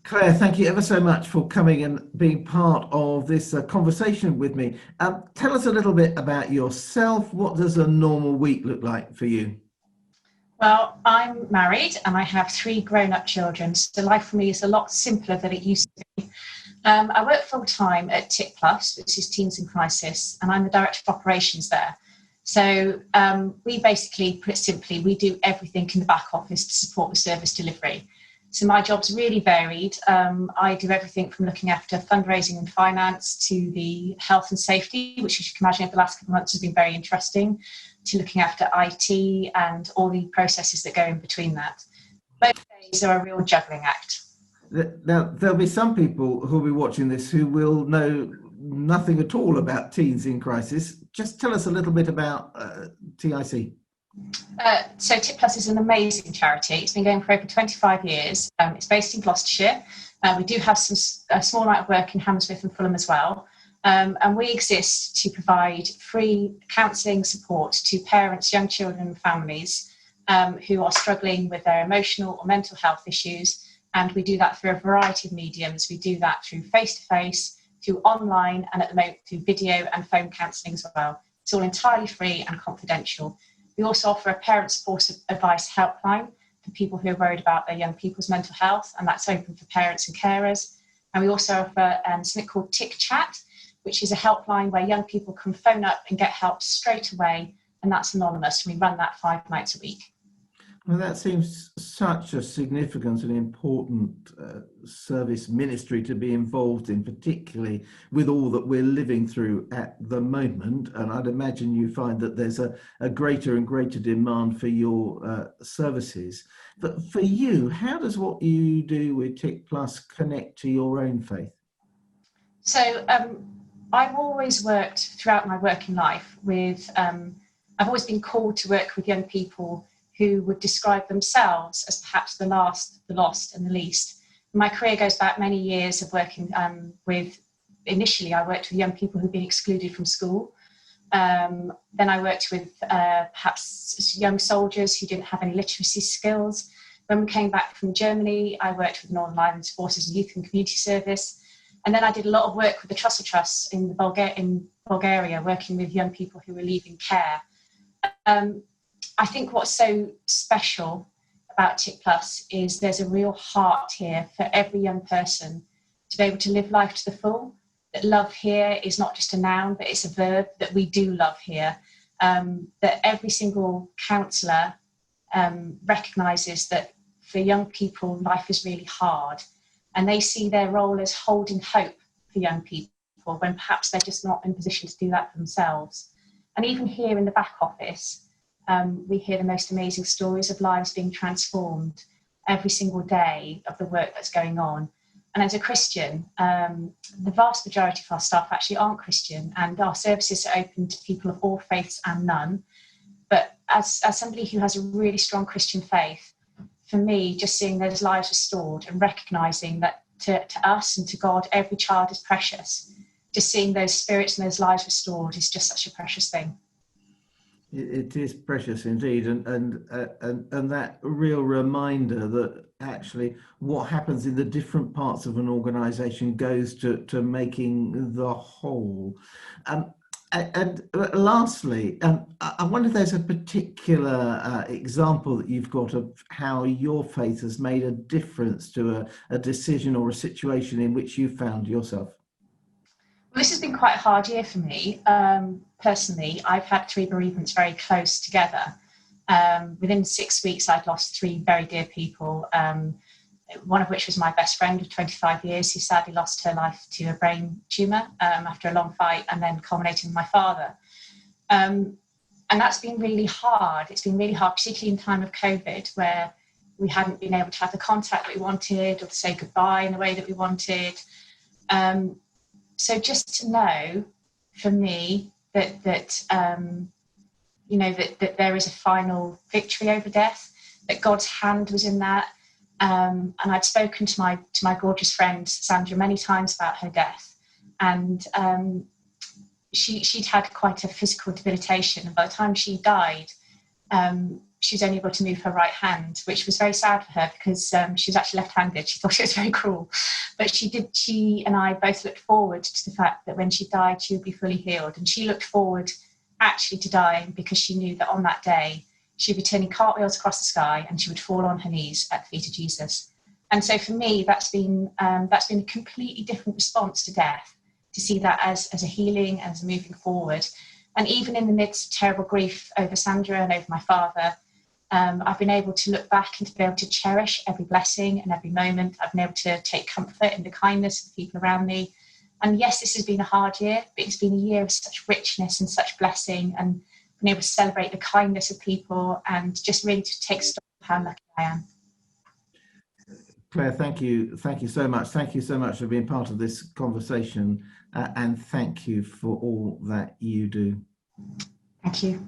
Claire, thank you ever so much for coming and being part of this conversation with me. Tell us a little bit about yourself. What does a normal week look like for you? Well, I'm married and I have three grown-up children, so life for me is a lot simpler than it used to be. I work full-time at TIC Plus, which is Teens in Crisis, and I'm the Director of Operations there. So we basically, put it simply, we do everything in the back office to support the service delivery. So my job's really varied. I do everything from looking after fundraising and finance to the health and safety, which, as you can imagine, over the last couple of months has been very interesting, to looking after IT and all the processes that go in between that. Both days are a real juggling act. Now, there'll be some people who'll be watching this who will know nothing at all about Teens in Crisis. Just tell us a little bit about TIC. So TIP Plus is an amazing charity. It's been going for over 25 years. It's based in Gloucestershire. We do have a small amount of work in Hammersmith and Fulham as well. And we exist to provide free counselling support to parents, young children and families who are struggling with their emotional or mental health issues. And we do that through a variety of mediums. We do that through face-to-face, through online, and at the moment through video and phone counselling as well. It's all entirely free and confidential. We also offer a parent support advice helpline for people who are worried about their young people's mental health, and that's open for parents and carers. And we also offer something called TIC Chat, which is a helpline where young people can phone up and get help straight away, and that's anonymous. We run that 5 nights a week. Well, that seems such a significant and important service ministry to be involved in, particularly with all that we're living through at the moment. And I'd imagine you find that there's a greater and greater demand for your services. But for you, how does what you do with TIC Plus connect to your own faith? So I've always worked throughout my working life with, I've always been called to work with young people who would describe themselves as perhaps the last, the lost and the least. My career goes back many years of working initially I worked with young people who'd been excluded from school. Then I worked with perhaps young soldiers who didn't have any literacy skills. When we came back from Germany, I worked with Northern Ireland Forces Youth and Community Service. And then I did a lot of work with the Trussell Trust in Bulgaria, working with young people who were leaving care. I think what's so special about TIC Plus is there's a real heart here for every young person to be able to live life to the full. That love here is not just a noun, but it's a verb, that we do love here. That every single counsellor recognises that for young people, life is really hard. And they see their role as holding hope for young people when perhaps they're just not in a position to do that for themselves. And even here in the back office, we hear the most amazing stories of lives being transformed every single day of the work that's going on. And as a Christian, the vast majority of our staff actually aren't Christian, and our services are open to people of all faiths and none. But as somebody who has a really strong Christian faith, for me, just seeing those lives restored and recognising that to us and to God, every child is precious. Just seeing those spirits and those lives restored is just such a precious thing. It is precious indeed, and that real reminder that actually what happens in the different parts of an organisation goes to making the whole. And lastly, I wonder if there's a particular example that you've got of how your faith has made a difference to a decision or a situation in which you found yourself. Well, this has been quite a hard year for me. Personally, I've had three bereavements very close together. Within 6 weeks, I'd lost three very dear people, one of which was my best friend of 25 years, who sadly lost her life to a brain tumour after a long fight, and then culminating with my father. And that's been really hard. It's been really hard, particularly in time of COVID, where we hadn't been able to have the contact that we wanted or to say goodbye in the way that we wanted. So just to know, for me, that there is a final victory over death, that God's hand was in that. And I'd spoken to my gorgeous friend Sandra many times about her death, and she'd had quite a physical debilitation. And by the time she died, she was only able to move her right hand, which was very sad for her because she was actually left-handed. She thought it was very cruel. But she and I both looked forward to the fact that when she died, she would be fully healed. And she looked forward actually to dying because she knew that on that day, she'd be turning cartwheels across the sky and she would fall on her knees at the feet of Jesus. And so for me, that's been a completely different response to death, to see that as a healing, as a moving forward. And even in the midst of terrible grief over Sandra and over my father, I've been able to look back and to be able to cherish every blessing and every moment. I've been able to take comfort in the kindness of the people around me. And yes, this has been a hard year, but it's been a year of such richness and such blessing, and been able to celebrate the kindness of people and just really to take stock of how lucky I am. Claire, thank you so much. Thank you so much for being part of this conversation, and thank you for all that you do. Thank you.